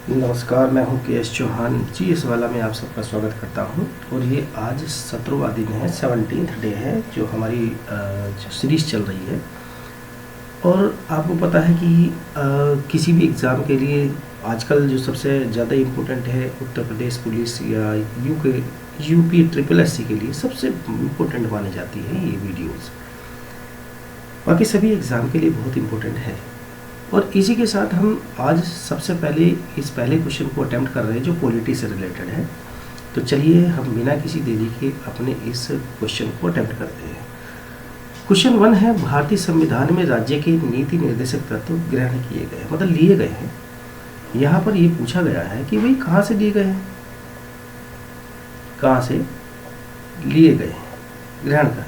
नमस्कार, मैं हूं के एस चौहान जी। इस वाला में आप सबका स्वागत करता हूं। और ये आज 17वां दिन है, 17th डे है जो हमारी जो सीरीज़ चल रही है। और आपको पता है कि किसी भी एग्ज़ाम के लिए आजकल जो सबसे ज़्यादा इम्पोर्टेंट है उत्तर प्रदेश पुलिस या यूपी ट्रिपल एससी के लिए सबसे इम्पोर्टेंट मानी जाती है ये वीडियोस। बाकी सभी एग्ज़ाम के लिए बहुत इम्पोर्टेंट है। और इसी के साथ हम आज सबसे पहले इस पहले क्वेश्चन को अटेम्प्ट कर रहे हैं जो पॉलिटी से रिलेटेड है। तो चलिए हम बिना किसी देरी के अपने इस क्वेश्चन को अटेम्प्ट करते हैं। क्वेश्चन 1 है, भारतीय संविधान में राज्य के नीति निर्देशक तत्व ग्रहण किए गए, मतलब लिए गए हैं। यहाँ पर ये पूछा गया है कि भाई कहाँ से लिए गए हैं, कहाँ से लिए गए हैं, ग्रहण कर।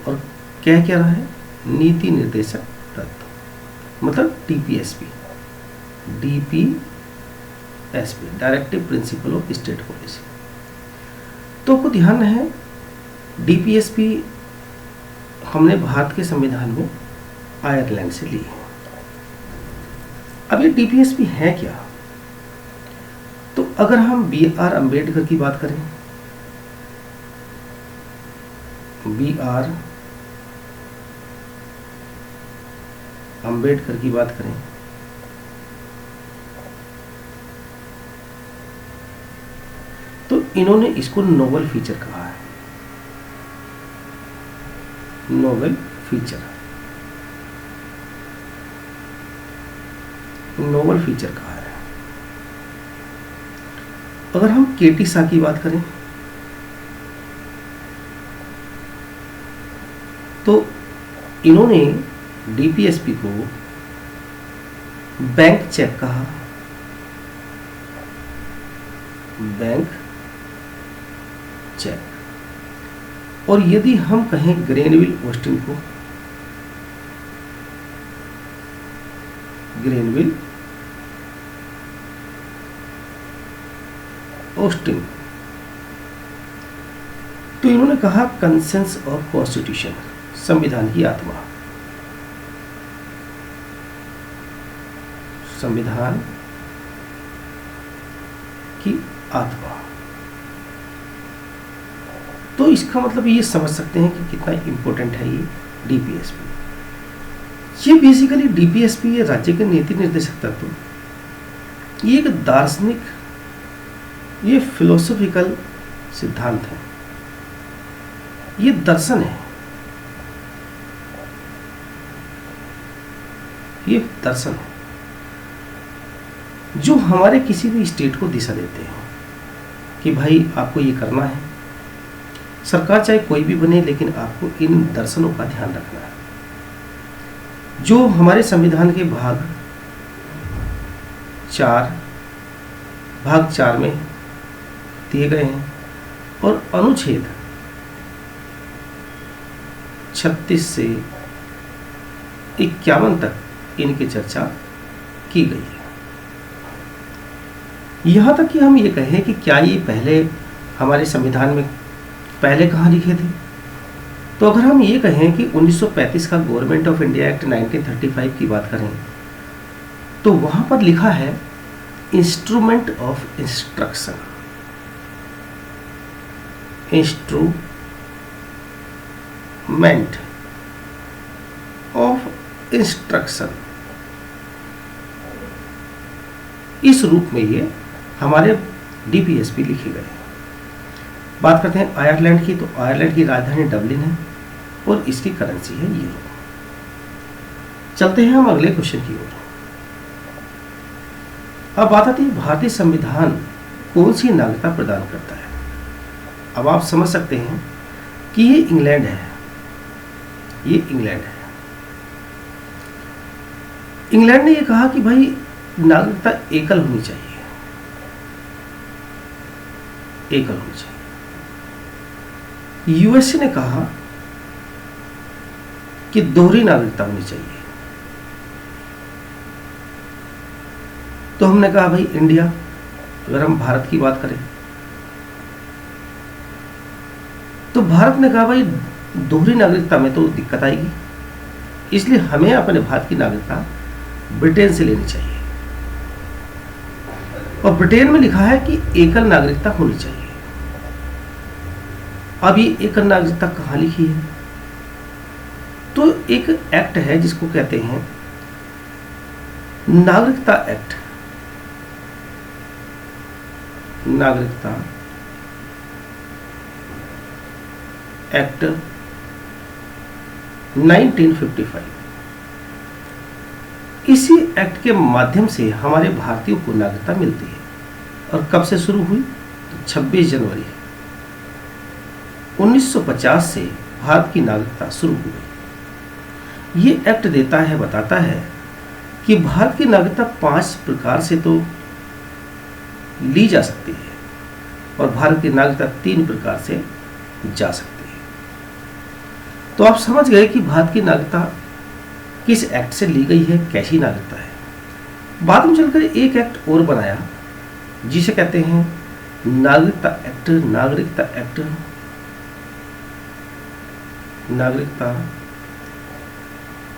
और क्या क्या रहा है, नीति निर्देशक तत्व मतलब DPSP, directive principle of state policy. तो आपको ध्यान है डीपीएसपी हमने भारत के संविधान में आयरलैंड से ली है। अब ये डीपीएसपी है क्या? तो अगर हम बी.आर. अम्बेडकर की बात करें, बी.आर. अम्बेडकर की बात करें तो इन्होंने इसको नोबल फीचर कहा है। नोबल फीचर, नोबल फीचर कहा है। अगर हम केटी शाह की बात करें तो इन्होंने डीपीएसपी को बैंक चेक कहा, बैंक चेक। और यदि हम कहें ग्रेनविल ऑस्टिन को, ग्रेनविल ऑस्टिन, तो इन्होंने कहा कंसेंस ऑफ कॉन्स्टिट्यूशन, संविधान की आत्मा, संविधान की आत्मा। तो इसका मतलब ये समझ सकते हैं कि कितना इंपॉर्टेंट है ये डीपीएसपी। ये बेसिकली डीपीएसपी ये राज्य के नीति निर्देशक तत्व, ये एक दार्शनिक, ये फिलोसॉफिकल सिद्धांत है, ये दर्शन है, ये दर्शन है जो हमारे किसी भी स्टेट को दिशा देते हैं कि भाई आपको ये करना है। सरकार चाहे कोई भी बने लेकिन आपको इन दर्शनों का ध्यान रखना है जो हमारे संविधान के भाग 4 में दिए गए हैं। और अनुच्छेद 36 से 51 तक इनकी चर्चा की गई है। यहाँ तक कि हम ये कहें कि क्या ये पहले हमारे संविधान में पहले कहाँ लिखे थे, तो अगर हम ये कहें कि 1935 का गवर्नमेंट ऑफ इंडिया एक्ट 1935 की बात करें तो वहाँ पर लिखा है instrument of instruction, instrument of instruction, इस रूप में ये हमारे डीपीएसपी लिखे गए। बात करते हैं आयरलैंड की, तो आयरलैंड की राजधानी डबलिन है और इसकी करेंसी है यूरो। चलते हैं हम अगले क्वेश्चन की ओर। अब बात आती है भारतीय संविधान कौन सी नागरिकता प्रदान करता है। अब आप समझ सकते हैं कि ये इंग्लैंड है, ये इंग्लैंड है। इंग्लैंड ने ये कहा कि भाई नागरिकता एकल होनी चाहिए, एकल होनी चाहिए। यूएसए ने कहा कि दोहरी नागरिकता होनी चाहिए। तो हमने कहा भाई इंडिया, अगर हम भारत की बात करें तो भारत ने कहा भाई दोहरी नागरिकता में तो दिक्कत आएगी, इसलिए हमें अपने भारत की नागरिकता ब्रिटेन से लेनी चाहिए। और ब्रिटेन में लिखा है कि एकल नागरिकता होनी चाहिए। अब ये एकल नागरिकता कहाँ लिखी है? तो एक एक्ट है जिसको कहते हैं नागरिकता एक्ट, नागरिकता एक्ट 1955। इसी एक्ट के माध्यम से हमारे भारतीयों को नागरिकता मिलती है। और कब से शुरू हुई? तो 26 जनवरी 1950 से भारत की नागरिकता शुरू हुई। ये एक्ट देता है, बताता है कि भारत की नागरिकता 5 प्रकार से तो ली जा सकती है और भारत की नागरिकता 3 प्रकार से जा सकती है। तो आप समझ गए कि भारत की नागरिकता किस एक्ट से ली गई है, कैसी नागरिकता है। बाद में चलकर एक एक्ट और बनाया जिसे कहते हैं नागरिकता एक्ट, नागरिकता एक्ट, नागरिकता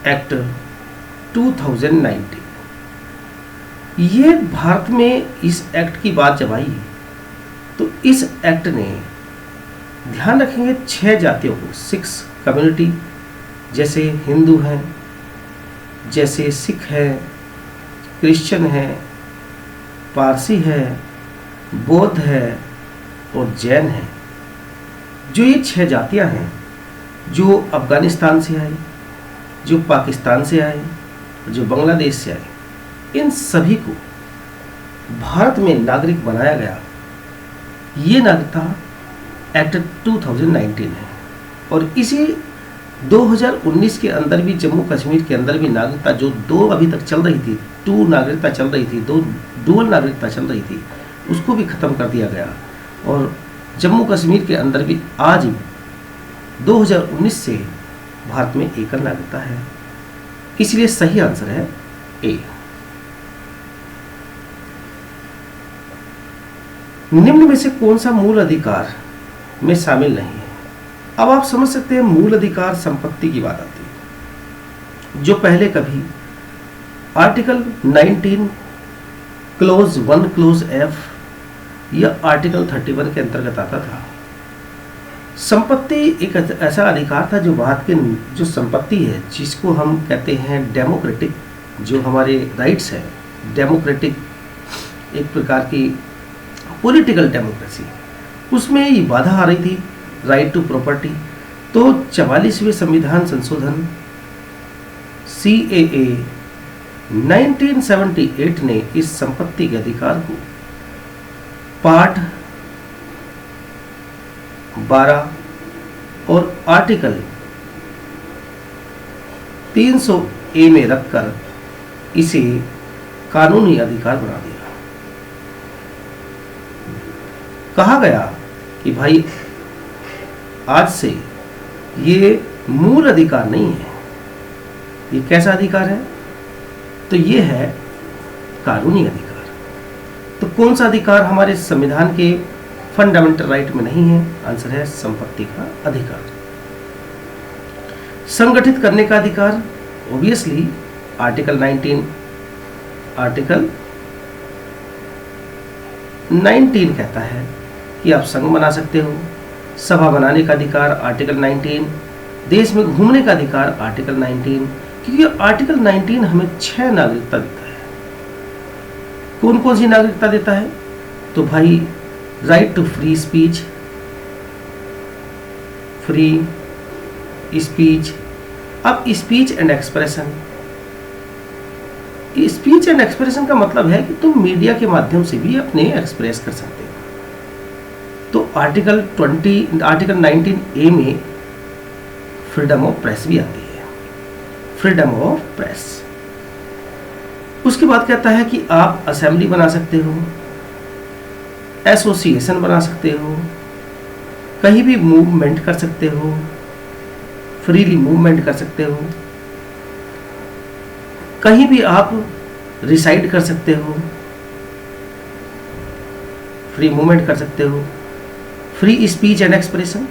एक्ट 2019। ये भारत में इस एक्ट की बात जब आई तो इस एक्ट ने ध्यान रखेंगे 6 जातियों को, 6 कम्युनिटी, जैसे हिंदू हैं, जैसे सिख है, क्रिश्चियन है, पारसी है, बौद्ध है और जैन है। जो ये 6 जातियां हैं, जो अफगानिस्तान से आए, जो पाकिस्तान से आए, जो बांग्लादेश से आए, इन सभी को भारत में नागरिक बनाया गया। ये नागरिकता एक्ट 2019 है। और इसी 2019 के अंदर भी जम्मू कश्मीर के अंदर भी नागरिकता जो 2 अभी तक चल रही थी, 2 नागरिकता चल रही थी, 2 डुअल नागरिकता चल रही थी, उसको भी ख़त्म कर दिया गया। और जम्मू कश्मीर के अंदर भी आज 2019 से भारत में एकल नागरिकता है। इसलिए सही आंसर है ए। निम्न में से कौन सा मूल अधिकार में शामिल नहीं है? अब आप समझ सकते हैं मूल अधिकार संपत्ति की बात आती है, जो पहले कभी आर्टिकल 19 क्लोज 1 क्लोज एफ या आर्टिकल 31 के अंतर्गत आता था। संपत्ति एक ऐसा अधिकार था जो भारत के जो संपत्ति है, जिसको हम कहते हैं डेमोक्रेटिक, जो हमारे राइट्स है, डेमोक्रेटिक एक प्रकार की पॉलिटिकल डेमोक्रेसी, उसमें ये बाधा आ रही थी, राइट टू प्रॉपर्टी। तो 44वें संविधान संशोधन CAA 1978 ने इस संपत्ति के अधिकार को पार्ट 12 और आर्टिकल 300A में रखकर इसे कानूनी अधिकार बना दिया। कहा गया कि भाई आज से ये मूल अधिकार नहीं है, ये कैसा अधिकार है? तो ये है कानूनी अधिकार। तो कौन सा अधिकार हमारे संविधान के फंडामेंटल राइट में नहीं है? आंसर है संपत्ति का अधिकार। संगठित करने का अधिकार, ऑब्वियसली आर्टिकल 19 कहता है कि आप संघ बना सकते हो। सभा बनाने का अधिकार आर्टिकल 19, देश में घूमने का अधिकार आर्टिकल 19, क्योंकि आर्टिकल 19 हमें 6 नागरिकता देता है। कौन कौन सी नागरिकता देता है? तो भाई right to free speech, free speech. अब speech and expression, speech and expression का मतलब है कि तुम मीडिया के माध्यम से भी अपने एक्सप्रेस कर सकते हो। तो आर्टिकल 19A में फ्रीडम ऑफ प्रेस भी आती है, फ्रीडम ऑफ प्रेस। उसके बाद कहता है कि आप असेंबली बना सकते हो, एसोसिएशन बना सकते हो, कहीं भी मूवमेंट कर सकते हो, फ्रीली मूवमेंट कर सकते हो, कहीं भी आप रिसाइड कर सकते हो, फ्री मूवमेंट कर सकते हो। Free speech and expression,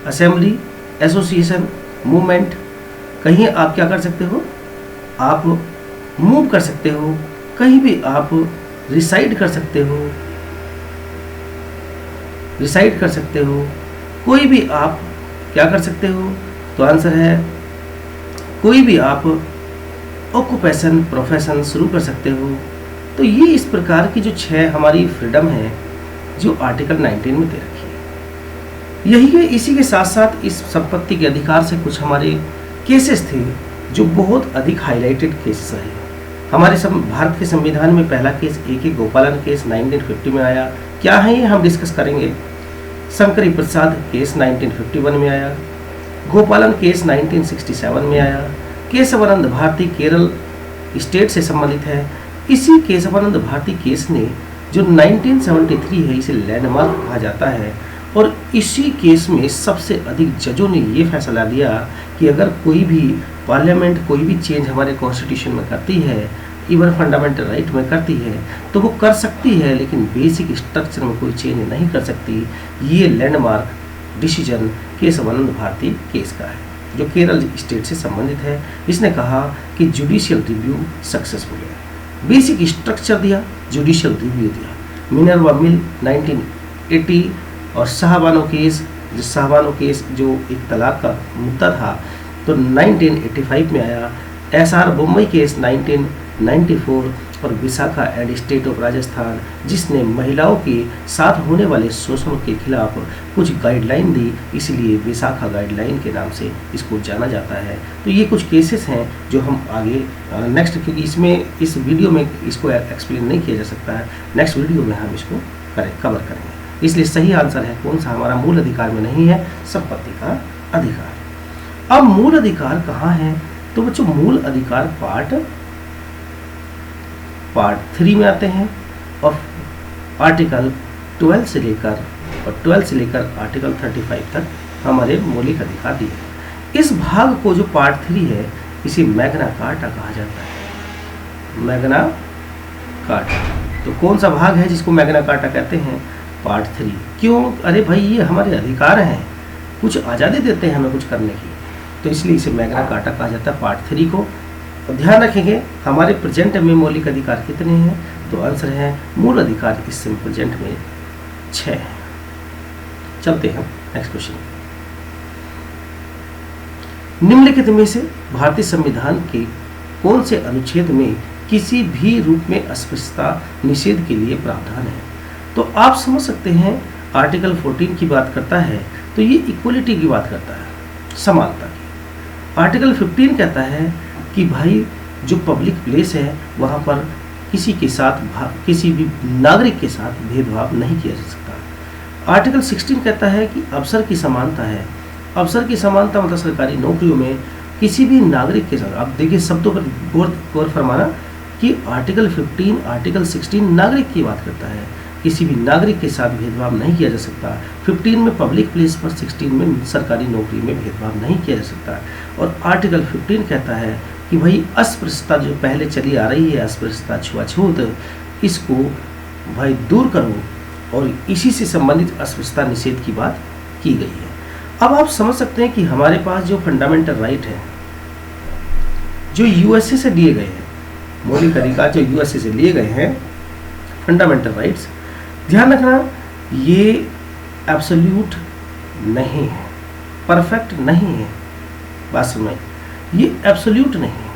assembly, association, movement, कहीं आप क्या कर सकते हो? आप मूव कर सकते हो, कहीं भी आप रिसाइड कर सकते हो, रिसाइड कर सकते हो, कोई भी आप क्या कर सकते हो, तो आंसर है कोई भी आप ऑक्यूपेशन प्रोफेशन शुरू कर सकते हो। तो ये इस प्रकार की जो 6 हमारी फ्रीडम है जो आर्टिकल 19 में दे रखी है। यही है, इसी के साथ साथ इस संपत्ति के अधिकार से कुछ हमारे केसेस थे जो बहुत अधिक हाईलाइटेड केसेस रहे। हमारे भारत के संविधान में पहला केस AK गोपालन केस 1950 में आया। क्या है ये हम डिस्कस करेंगे। शंकरी प्रसाद केस 1951 में आया। गोपालन केस 1967 में आया। केशवानंद भारती केरल स्टेट से संबंधित है। इसी केशवानंद भारती केस ने जो 1973 है इसे लैंडमार्क कहा जाता है। और इसी केस में सबसे अधिक जजों ने ये फैसला लिया कि अगर कोई भी पार्लियामेंट कोई भी चेंज हमारे कॉन्स्टिट्यूशन में करती है, इवन फंडामेंटल राइट में करती है, तो वो कर सकती है, लेकिन बेसिक स्ट्रक्चर में कोई चेंज नहीं कर सकती। ये landmark decision Kesavananda Bharati case का है जो केरल स्टेट से संबंधित है। इसने कहा कि जुडिशियल रिव्यू सक्सेसफुल है। बेसिक स्ट्रक्चर दिया, जुडिशियल रिव्यू दिया। मिनर्वा मिल 1980 और शाहबानो केस जो एक तलाक का मुद्दा था तो 1985 में आया। SR बम्बई केस 1994 और Vishakha and state of Rajasthan जिसने महिलाओं के साथ होने वाले शोषण के खिलाफ कुछ गाइडलाइन दी, इसलिए विशाखा गाइडलाइन के नाम से इसको जाना जाता है। तो ये कुछ केसेस हैं जो हम आगे नेक्स्ट, क्योंकि इसमें इस वीडियो में इसको एक्सप्लेन नहीं किया जा सकता है, नेक्स्ट वीडियो में हम इसको कवर करेंगे। इसलिए सही आंसर है कौन सा, हमारा मूल अधिकार में नहीं है, संपत्ति का अधिकार। अब मूल अधिकार कहाँ है, तो बच्चों मूल अधिकार पार्ट 3 में आते हैं और आर्टिकल 12 से लेकर आर्टिकल 35 तक हमारे मौलिक अधिकार दिए। इस भाग को जो पार्ट 3 है इसे मैग्ना कार्टा कहा जाता है। मैग्ना कार्टा, तो कौन सा भाग है जिसको मैग्ना कार्टा कहते हैं, पार्ट 3। क्यों, अरे भाई ये हमारे अधिकार हैं, कुछ आज़ादी देते हैं हमें कुछ करने की, तो इसलिए इसे मैग्ना कार्टा कहा जाता है पार्ट 3 को। तो ध्यान रखेंगे हमारे प्रेजेंट में मौलिक अधिकार कितने हैं, तो आंसर है मूल अधिकार इस समय प्रेजेंट में 6 है। चलते हैं नेक्स्ट क्वेश्चन। निम्नलिखित में से भारतीय संविधान के कौन से अनुच्छेद में किसी भी रूप में अस्पृश्यता निषेध के लिए प्रावधान है। तो आप समझ सकते हैं आर्टिकल 14 की बात करता है तो ये इक्वलिटी की बात करता है, समानता की। आर्टिकल 15 कहता है कि भाई जो पब्लिक प्लेस है वहाँ पर किसी के साथ किसी भी नागरिक के साथ भेदभाव नहीं किया जा सकता। आर्टिकल 16 कहता है कि अवसर की समानता है। अवसर की समानता मतलब सरकारी नौकरियों में किसी भी नागरिक के साथ, आप देखिए शब्दों पर गौर फरमाना कि आर्टिकल 15 आर्टिकल 16 नागरिक की बात करता है, किसी भी नागरिक के साथ भेदभाव नहीं किया जा सकता। 15 में पब्लिक प्लेस पर, 16 में सरकारी नौकरी में भेदभाव नहीं किया जा सकता। और आर्टिकल 15 कहता है कि भाई अस्पृश्यता जो पहले चली आ रही है, अस्पृश्यता छुआछूत, इसको भाई दूर करो और इसी से संबंधित अस्पृश्यता निषेध की बात की गई है। अब आप समझ सकते हैं कि हमारे पास जो फंडामेंटल राइट है जो यूएसए से लिए गए हैं, मौलिक अधिकार जो यूएसए से लिए गए हैं फंडामेंटल राइट्स, ध्यान रखना ये एब्सोल्यूट नहीं है, परफेक्ट नहीं है। बात में ये एब्सोल्यूट नहीं है।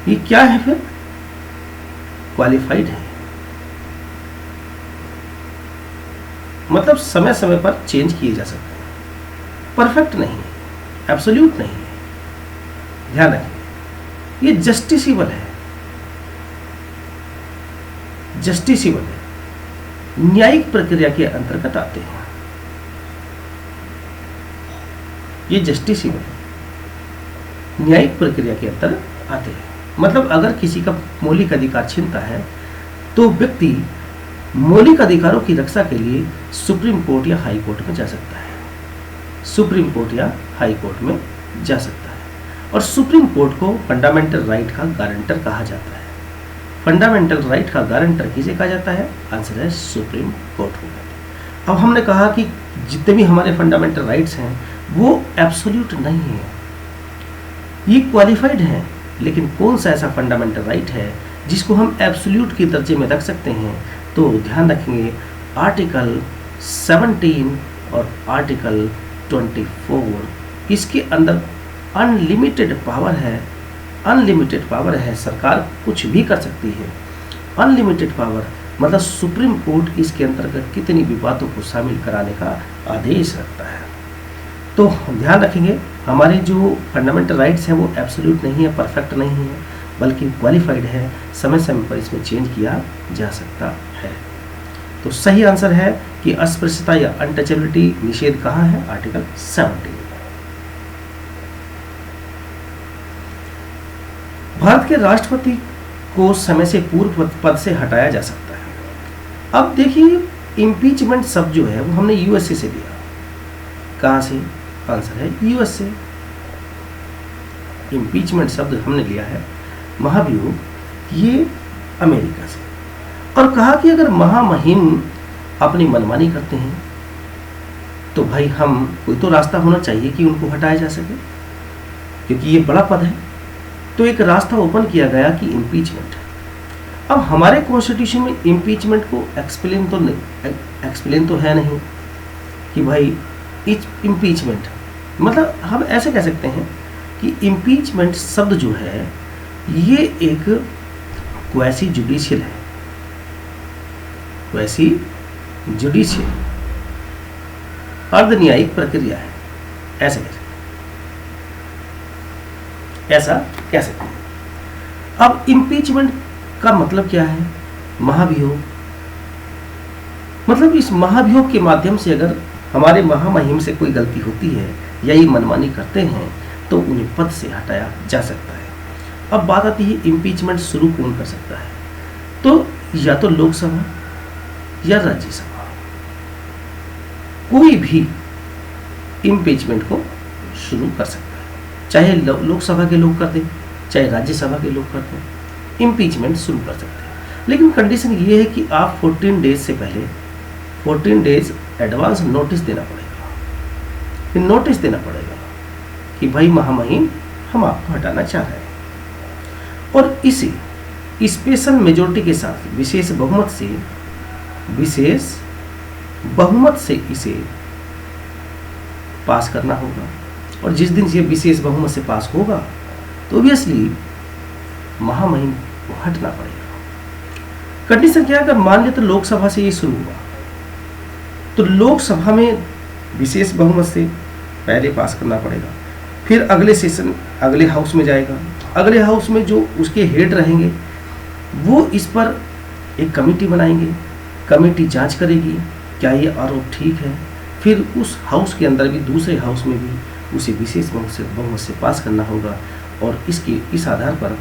ये क्या है फिर, क्वालिफाइड है, मतलब समय समय पर चेंज किए जा सकते हैं। परफेक्ट नहीं है, एब्सोल्यूट नहीं है। ध्यान रखिए ये जस्टिसेबल है, जस्टिसेबल है, न्यायिक प्रक्रिया के अंतर्गत आते हैं। ये जस्टिसेबल है, न्यायिक प्रक्रिया के अंतर्गत आते हैं। मतलब अगर किसी का मौलिक अधिकार छीनता है तो व्यक्ति मौलिक अधिकारों की रक्षा के लिए सुप्रीम कोर्ट या हाई कोर्ट में जा सकता है, सुप्रीम कोर्ट या हाई कोर्ट में जा सकता है। और सुप्रीम कोर्ट को फंडामेंटल राइट का गारंटर कहा जाता है। फंडामेंटल राइट का गारंटर किसे कहा जाता है, आंसर है सुप्रीम कोर्ट को। अब हमने कहा कि जितने भी हमारे फंडामेंटल राइट्स हैं वो एब्सोल्यूट नहीं है, ये क्वालिफाइड हैं, लेकिन कौन सा ऐसा फंडामेंटल राइट है जिसको हम एब्सोल्यूट के दर्जे में रख सकते हैं? तो ध्यान रखेंगे आर्टिकल 17 और आर्टिकल 24, इसके अंदर अनलिमिटेड पावर है। अनलिमिटेड पावर है, सरकार कुछ भी कर सकती है। अनलिमिटेड पावर मतलब सुप्रीम कोर्ट इसके अंतर्गत कितनी भी बातों को शामिल कराने का आदेश रखता है। तो ध्यान रखेंगे हमारे जो फंडामेंटल राइट्स हैं वो एब्सोल्यूट नहीं है, परफेक्ट नहीं है, बल्कि क्वालिफाइड है। समय समय पर इसमें चेंज किया जा सकता है। तो सही आंसर है कि अस्पृश्यता या अनटचेबिलिटी निषेध कहाँ है? आर्टिकल 17। भारत के राष्ट्रपति को समय से पूर्व पद से हटाया जा सकता है। अब देखिए इम्पीचमेंट शब्द जो है वो हमने यूएसए से लिया। कहाँ से? आंसर है यूएस से। इम्पीचमेंट शब्द हमने लिया है महाभियोग ये अमेरिका से, और कहा कि अगर महामहिम अपनी मनमानी करते हैं तो भाई हम कोई तो रास्ता होना चाहिए कि उनको हटाया जा सके, क्योंकि ये बड़ा पद है। तो एक रास्ता ओपन किया गया कि इम्पीचमेंट। अब हमारे कॉन्स्टिट्यूशन में इम्पीचमेंट को एक्सप्लेन तो है नहीं कि भाई इम्पीचमेंट मतलब हम ऐसे कह सकते हैं कि इम्पीचमेंट शब्द जो है ये एक क्वैसी जुडिशियल है। क्वैसी जुडिशियल अर्धन्यायिक प्रक्रिया है, ऐसा कह सकते हैं। अब इम्पीचमेंट का मतलब क्या है? महाभियोग। मतलब इस महाभियोग के माध्यम से अगर हमारे महामहिम से कोई गलती होती है या ये मनमानी करते हैं तो उन्हें पद से हटाया जा सकता है। अब बात आती है इम्पीचमेंट शुरू कौन कर सकता है? तो या तो लोकसभा या राज्यसभा, कोई भी इम्पीचमेंट को शुरू कर सकता है। चाहे लोकसभा के लोग कर दें, चाहे राज्यसभा के लोग कर दें, इम्पीचमेंट शुरू कर सकते हैं। लेकिन कंडीशन ये है कि आप 14 डेज से पहले 14 डेज एडवांस नोटिस देना पड़ेगा। नोटिस देना पड़ेगा कि भाई महामहिम हम आपको हटाना चाह रहे हैं, और इसे स्पेशल मेजोरिटी के साथ विशेष बहुमत से इसे पास करना होगा। और जिस दिन ये विशेष बहुमत से पास होगा तो ऑब्वियसली महामहिम को हटना पड़ेगा। कंडीशन क्या है? अगर मान लें तो लोकसभा से ये शुरू हुआ तो लोकसभा में विशेष बहुमत से पहले पास करना पड़ेगा, फिर अगले सेशन अगले हाउस में जाएगा। अगले हाउस में जो उसके हेड रहेंगे वो इस पर एक कमेटी बनाएंगे। कमेटी जांच करेगी क्या ये आरोप ठीक है, फिर उस हाउस के अंदर भी दूसरे हाउस में भी उसे विशेष बहुमत से पास करना होगा, और इस आधार पर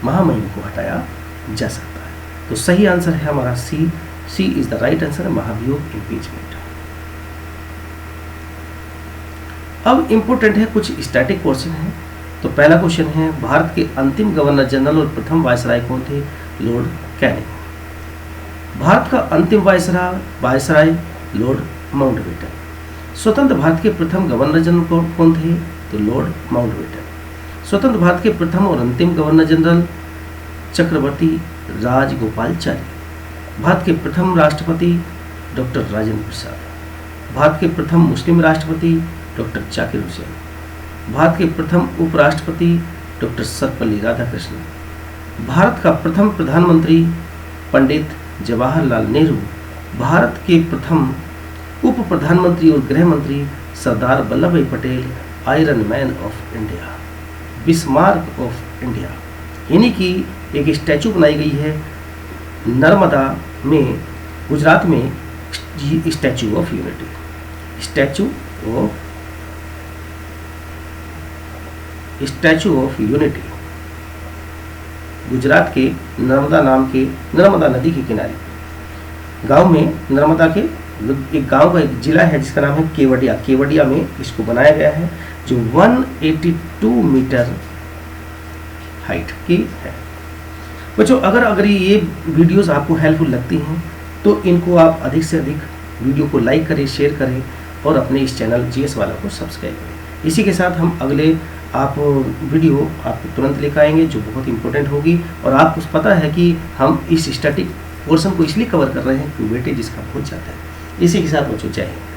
महामहिम को हटाया जा सकता है। तो सही आंसर है हमारा सी इज द राइट आंसर, महाभियोग इम्पीचमेंट। अब इम्पोर्टेंट है कुछ स्टैटिक क्वेश्चन है। तो पहला क्वेश्चन है भारत के अंतिम गवर्नर जनरल और प्रथम वायसराय कौन थे? Lord Canning. भारत का अंतिम वायसराय लॉर्ड माउंटबेटन। स्वतंत्र भारत के प्रथम गवर्नर जनरल कौन थे? तो लॉर्ड माउंटबेटन। स्वतंत्र भारत के प्रथम और अंतिम गवर्नर जनरल चक्रवर्ती राजगोपालचारी। भारत के प्रथम राष्ट्रपति डॉक्टर राजेंद्र प्रसाद। भारत के प्रथम मुस्लिम राष्ट्रपति डॉक्टर जाकिर हुसैन। भारत के प्रथम उपराष्ट्रपति डॉक्टर सर्वपल्ली राधाकृष्णन। भारत का प्रथम प्रधानमंत्री पंडित जवाहरलाल नेहरू। भारत के प्रथम उप प्रधानमंत्री और गृह मंत्री सरदार वल्लभ भाई Patel, iron man of India, Bismarck of India. इन्हीं की एक स्टैचू बनाई गई है नर्मदा में, गुजरात में, statue of unity. Statue of unity Gujarat के नर्मदा नदी के किनारे गांव में, नर्मदा के एक गांव का एक जिला है जिसका नाम है केवडिया। केवडिया में इसको बनाया गया है जो 182 मीटर हाइट की है। बच्चों अगर ये वीडियोस आपको हेल्पफुल लगती हैं तो इनको आप अधिक से अधिक वीडियो को लाइक करें, शेयर करें और अपने इस चैनल जीएस वाला को सब्सक्राइब करें। इसी के साथ हम अगले आप वीडियो आपको तुरंत लेकर आएंगे जो बहुत इंपॉर्टेंट होगी। और आपको पता है कि हम इस स्टैटिक पोर्शन को इसलिए कवर कर रहे हैं कि वेटेज इसका बहुत ज़्यादा है। इसी के साथ बच्चों जय हिंद।